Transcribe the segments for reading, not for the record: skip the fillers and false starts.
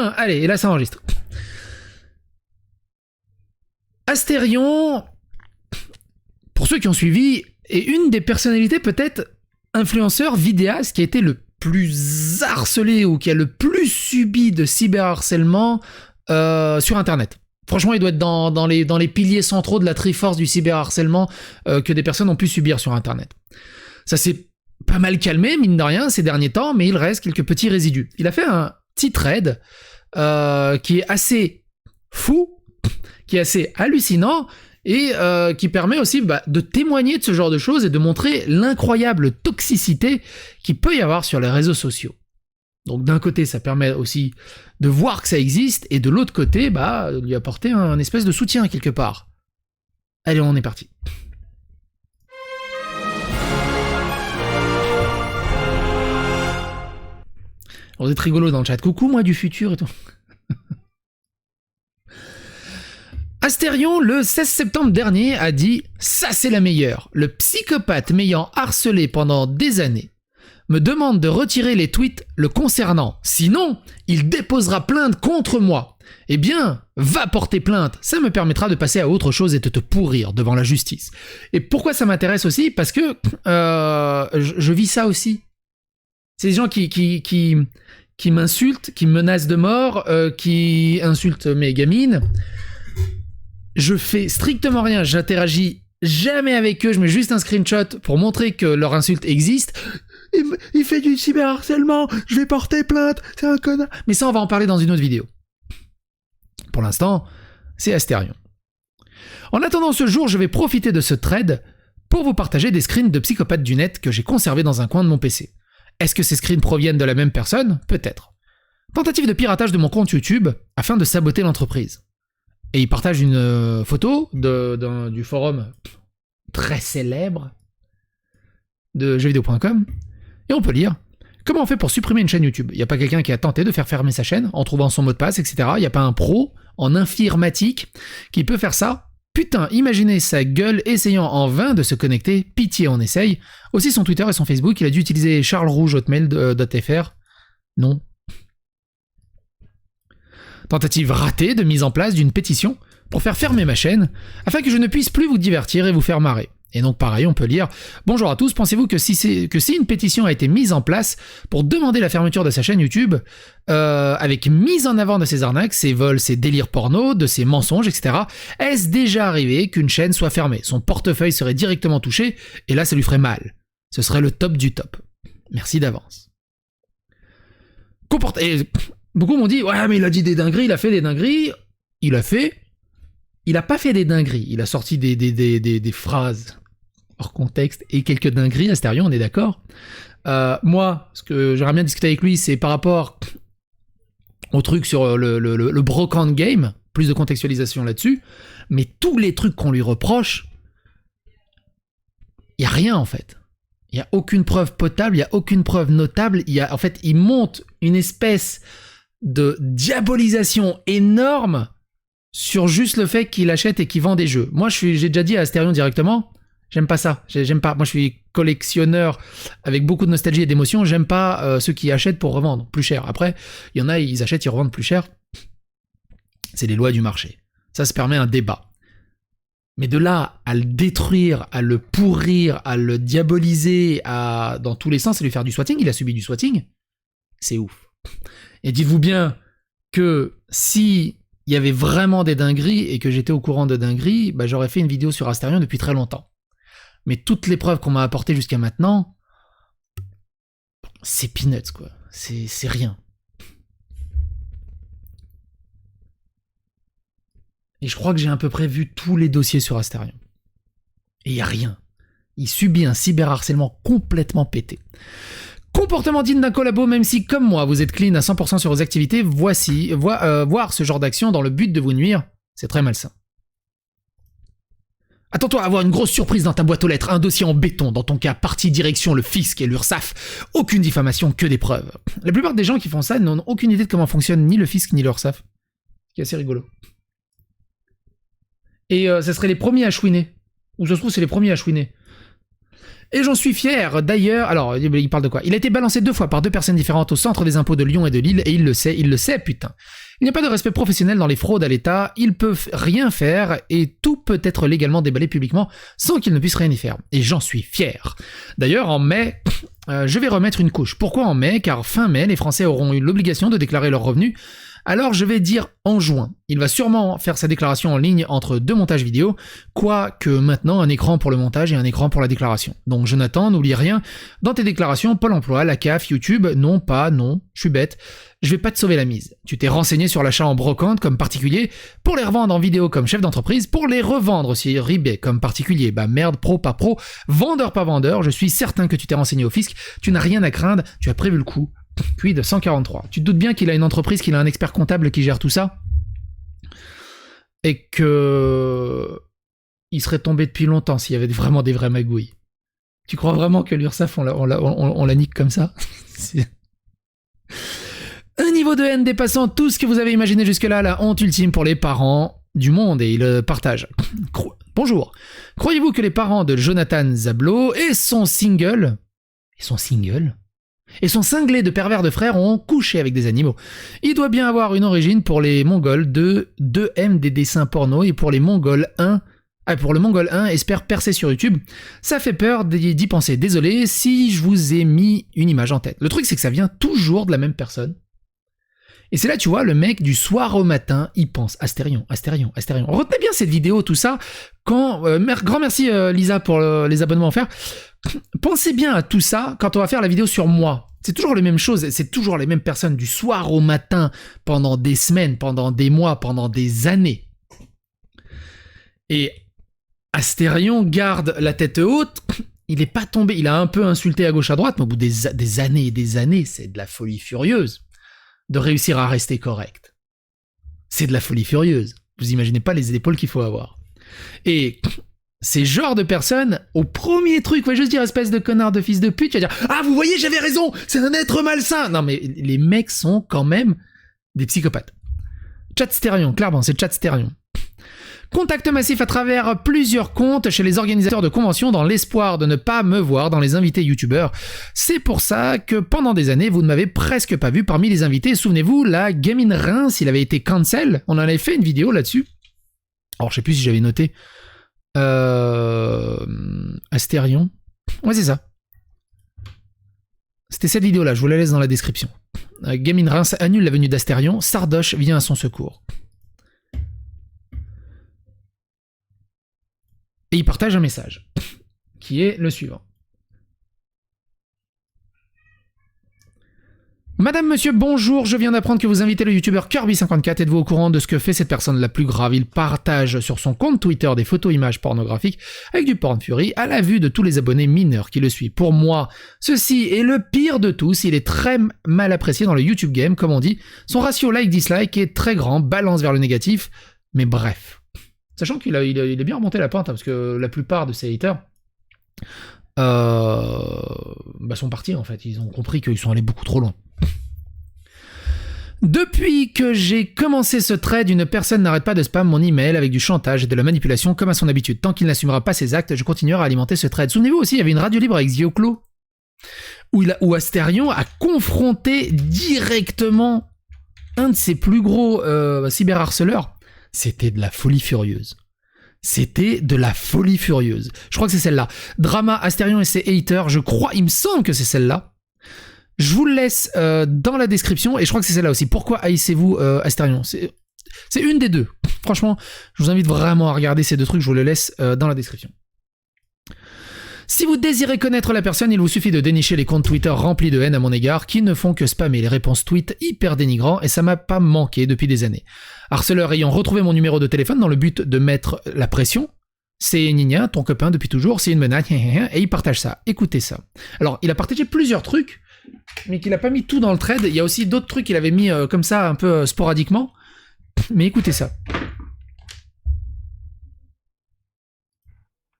1, allez, et là ça enregistre. Astérion, pour ceux qui ont suivi, est une des personnalités peut-être influenceurs vidéastes qui a été le plus harcelé ou qui a le plus subi de cyberharcèlement sur Internet. Franchement, il doit être dans les piliers centraux de la Triforce du cyberharcèlement que des personnes ont pu subir sur Internet. Ça s'est pas mal calmé, mine de rien, ces derniers temps, mais il reste quelques petits résidus. Il a fait un petit thread qui est assez fou, qui est assez hallucinant, et qui permet aussi de témoigner de ce genre de choses et de montrer l'incroyable toxicité qu'il peut y avoir sur les réseaux sociaux. Donc d'un côté, ça permet aussi de voir que ça existe, et de l'autre côté, lui apporter un espèce de soutien quelque part. Allez, on est parti. Vous êtes rigolo dans le chat. Coucou, moi du futur et tout. Astérion, le 16 septembre dernier, a dit « Ça, c'est la meilleure. Le psychopathe m'ayant harcelé pendant des années me demande de retirer les tweets le concernant. Sinon, il déposera plainte contre moi. Eh bien, va porter plainte. Ça me permettra de passer à autre chose et de te pourrir devant la justice. » Et pourquoi ça m'intéresse aussi ? Parce que je vis ça aussi. C'est des gens qui m'insultent, qui me menacent de mort, qui insultent mes gamines. Je fais strictement rien, j'interagis jamais avec eux, je mets juste un screenshot pour montrer que leur insulte existe. Il fait du cyberharcèlement, je vais porter plainte, c'est un connard. Mais ça, on va en parler dans une autre vidéo. Pour l'instant, c'est Astérion. En attendant ce jour, je vais profiter de ce thread pour vous partager des screens de psychopathes du net que j'ai conservés dans un coin de mon PC. Est-ce que ces screens proviennent de la même personne ? Peut-être. Tentative de piratage de mon compte YouTube afin de saboter l'entreprise. Et il partage une photo du forum très célèbre de jeuxvideo.com. Et on peut lire « Comment on fait pour supprimer une chaîne YouTube ? Il n'y a pas quelqu'un qui a tenté de faire fermer sa chaîne en trouvant son mot de passe, etc. Il n'y a pas un pro en informatique qui peut faire ça ? Putain, imaginez sa gueule essayant en vain de se connecter. Pitié, on essaye. Aussi son Twitter et son Facebook, il a dû utiliser charlesrouge.hotmail.fr. Non. Tentative ratée de mise en place d'une pétition pour faire fermer ma chaîne, afin que je ne puisse plus vous divertir et vous faire marrer. Et donc pareil, on peut lire « Bonjour à tous, pensez-vous que si une pétition a été mise en place pour demander la fermeture de sa chaîne YouTube, avec mise en avant de ses arnaques, ses vols, ses délires porno, de ses mensonges, etc., est-ce déjà arrivé qu'une chaîne soit fermée ? Son portefeuille serait directement touché, et là ça lui ferait mal. Ce serait le top du top. Merci d'avance. » Beaucoup m'ont dit « Ouais, mais il a dit des dingueries, il a fait des dingueries. » Il a pas fait des dingueries. Il a sorti des phrases hors contexte et quelques dingueries. Astérion, on est d'accord. Moi, ce que j'aimerais bien discuter avec lui, c'est par rapport au truc sur le brocante game. Plus de contextualisation là-dessus. Mais tous les trucs qu'on lui reproche, il n'y a rien en fait. Il n'y a aucune preuve potable, il n'y a aucune preuve notable. Il monte une espèce de diabolisation énorme sur juste le fait qu'il achète et qu'il vend des jeux. Moi, j'ai déjà dit à Astérion directement, j'aime pas ça. J'aime pas. Moi, je suis collectionneur avec beaucoup de nostalgie et d'émotion. J'aime pas ceux qui achètent pour revendre plus cher. Après, il y en a, ils achètent, ils revendent plus cher. C'est les lois du marché. Ça se permet un débat. Mais de là à le détruire, à le pourrir, à le diaboliser, dans tous les sens, et lui faire du swatting, il a subi du swatting, c'est ouf. Et dites-vous bien que si il y avait vraiment des dingueries et que j'étais au courant de dingueries, j'aurais fait une vidéo sur Astérion depuis très longtemps. Mais toutes les preuves qu'on m'a apportées jusqu'à maintenant, c'est peanuts, quoi. C'est rien. Et je crois que j'ai à peu près vu tous les dossiers sur Astérion. Et il n'y a rien. Il subit un cyberharcèlement complètement pété. Comportement digne d'un collabo, même si, comme moi, vous êtes clean à 100% sur vos activités, voir ce genre d'action dans le but de vous nuire, c'est très malsain. Attends-toi à avoir une grosse surprise dans ta boîte aux lettres, un dossier en béton, dans ton cas, partie direction, le fisc et l'URSSAF. Aucune diffamation, que des preuves. La plupart des gens qui font ça n'ont aucune idée de comment fonctionne ni le fisc ni l'URSSAF. Ce qui est assez rigolo. Et ça serait les premiers à chouiner. Ou ça se trouve, c'est les premiers à chouiner. Et j'en suis fier. D'ailleurs, alors, il parle de quoi? Il a été balancé 2 fois par 2 personnes différentes au centre des impôts de Lyon et de Lille, et il le sait, putain. Il n'y a pas de respect professionnel dans les fraudes à l'État, ils peuvent rien faire, et tout peut être légalement déballé publiquement sans qu'ils ne puissent rien y faire. Et j'en suis fier. D'ailleurs, en mai, je vais remettre une couche. Pourquoi en mai? Car fin mai, les Français auront eu l'obligation de déclarer leurs revenus. Alors je vais dire en juin. Il va sûrement faire sa déclaration en ligne entre 2 montages vidéo, quoique maintenant un écran pour le montage et un écran pour la déclaration. Donc Jonathan, n'oublie rien, dans tes déclarations, Pôle emploi, la CAF, YouTube, non, je suis bête, je vais pas te sauver la mise. Tu t'es renseigné sur l'achat en brocante comme particulier, pour les revendre en vidéo comme chef d'entreprise, pour les revendre sur eBay comme particulier, bah merde, pro, pas pro, vendeur, pas vendeur, je suis certain que tu t'es renseigné au fisc, tu n'as rien à craindre, tu as prévu le coup. Quid 143. Tu te doutes bien qu'il a une entreprise, qu'il a un expert comptable qui gère tout ça? Et que... il serait tombé depuis longtemps s'il y avait vraiment des vraies magouilles. Tu crois vraiment que l'URSSAF, on la nique comme ça? Un niveau de haine dépassant tout ce que vous avez imaginé jusque-là, la honte ultime pour les parents du monde, et il le partage. Bonjour. Croyez-vous que les parents de Jonathan Zablot et son cinglé de pervers de frères ont couché avec des animaux? Il doit bien avoir une origine pour les Mongols 2 aiment des dessins porno, et pour les Mongols 1... pour le Mongol 1 espère percer sur YouTube. Ça fait peur d'y penser. Désolé si je vous ai mis une image en tête. Le truc, c'est que ça vient toujours de la même personne. Et c'est là, tu vois, le mec, du soir au matin, il pense Astérion. Retenez bien cette vidéo, tout ça. Grand merci Lisa pour les abonnements offerts. Pensez bien à tout ça quand on va faire la vidéo sur moi. C'est toujours les mêmes choses, c'est toujours les mêmes personnes du soir au matin, pendant des semaines, pendant des mois, pendant des années. Et Astérion garde la tête haute, il n'est pas tombé, il a un peu insulté à gauche à droite, mais au bout des années et des années, c'est de la folie furieuse de réussir à rester correct. C'est de la folie furieuse. Vous imaginez pas les épaules qu'il faut avoir. Et ces genres de personnes, au premier truc, ouais, juste dire espèce de connard de fils de pute, tu vas dire ah, vous voyez, j'avais raison, c'est un être malsain. Non mais les mecs sont quand même des psychopathes. Chatstérion, clairement, c'est Chatstérion. Contact massif à travers plusieurs comptes chez les organisateurs de conventions dans l'espoir de ne pas me voir dans les invités youtubeurs. C'est pour ça que pendant des années, vous ne m'avez presque pas vu parmi les invités. Souvenez-vous, la Gamine Reims, il avait été cancel. On en avait fait une vidéo là-dessus. Alors, je sais plus si j'avais noté. Astérion. Ouais, c'est ça. C'était cette vidéo-là, je vous la laisse dans la description. Gamine Reims annule la venue d'Astérion. Sardoche vient à son secours. Et il partage un message, qui est le suivant. Madame, monsieur, bonjour, je viens d'apprendre que vous invitez le youtubeur Kirby54. Êtes-vous au courant de ce que fait cette personne la plus grave? Il partage sur son compte Twitter des photos images pornographiques avec du porn fury à la vue de tous les abonnés mineurs qui le suivent. Pour moi, ceci est le pire de tous. Il est très mal apprécié dans le YouTube game, comme on dit. Son ratio like-dislike est très grand, balance vers le négatif. Mais bref. Sachant qu'il est bien remonté la pente, hein, parce que la plupart de ses haters sont partis en fait. Ils ont compris qu'ils sont allés beaucoup trop loin. Depuis que j'ai commencé ce trade, une personne n'arrête pas de spam mon email avec du chantage et de la manipulation comme à son habitude. Tant qu'il n'assumera pas ses actes, je continuerai à alimenter ce trade. Souvenez-vous aussi, il y avait une radio libre avec Zioclo, où Astérion a confronté directement un de ses plus gros cyberharceleurs. C'était de la folie furieuse. C'était de la folie furieuse. Je crois que c'est celle-là. Drama, Astérion et ses haters, je crois, il me semble que c'est celle-là. Je vous le laisse dans la description, et je crois que c'est celle-là aussi. Pourquoi haïssez-vous Astérion? C'est une des deux. Franchement, je vous invite vraiment à regarder ces deux trucs, je vous le laisse dans la description. Si vous désirez connaître la personne, il vous suffit de dénicher les comptes Twitter remplis de haine à mon égard qui ne font que spammer les réponses tweets hyper dénigrants, et ça m'a pas manqué depuis des années. Harceleur ayant retrouvé mon numéro de téléphone dans le but de mettre la pression, c'est Nina, ton copain depuis toujours, c'est une menace, et il partage ça. Écoutez ça. Alors, il a partagé plusieurs trucs, mais qu'il a pas mis tout dans le thread. Il y a aussi d'autres trucs qu'il avait mis comme ça, un peu sporadiquement. Mais écoutez ça.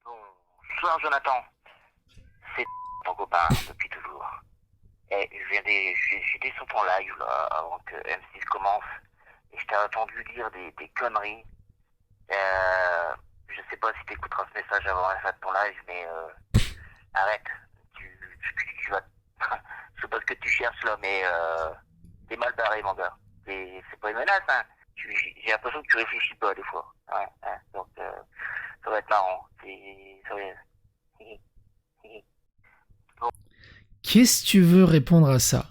Bonsoir Jonathan. C'est ton copain depuis toujours. Et j'étais sur ton live là, avant que M6 commence. Et je t'ai entendu dire des conneries. Je sais pas si t'écouteras ce message avant la fin de ton live, mais Arrête. Tu vas... Je sais pas ce que tu cherches là, mais t'es mal barré, mon gars. C'est pas une menace, hein. J'ai l'impression que tu réfléchis pas des fois. Ouais, hein. Donc, ça va être marrant. Ça va... Qu'est-ce que tu veux répondre à ça?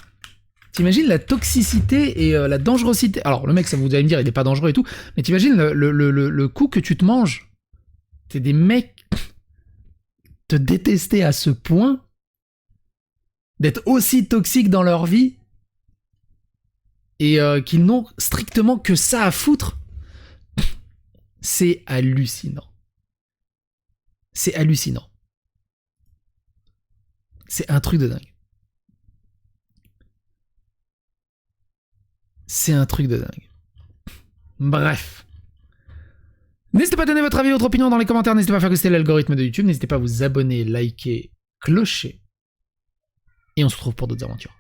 T'imagines la toxicité et la dangerosité. Alors, le mec, ça vous allez me dire, il est pas dangereux et tout, mais t'imagines le coup que tu te manges. T'es des mecs te détester à ce point, d'être aussi toxiques dans leur vie, et qu'ils n'ont strictement que ça à foutre. C'est hallucinant. C'est hallucinant. C'est un truc de dingue. C'est un truc de dingue. Bref. N'hésitez pas à donner votre avis et votre opinion dans les commentaires. N'hésitez pas à faire gosser l'algorithme de YouTube. N'hésitez pas à vous abonner, liker, clocher. Et on se retrouve pour d'autres aventures.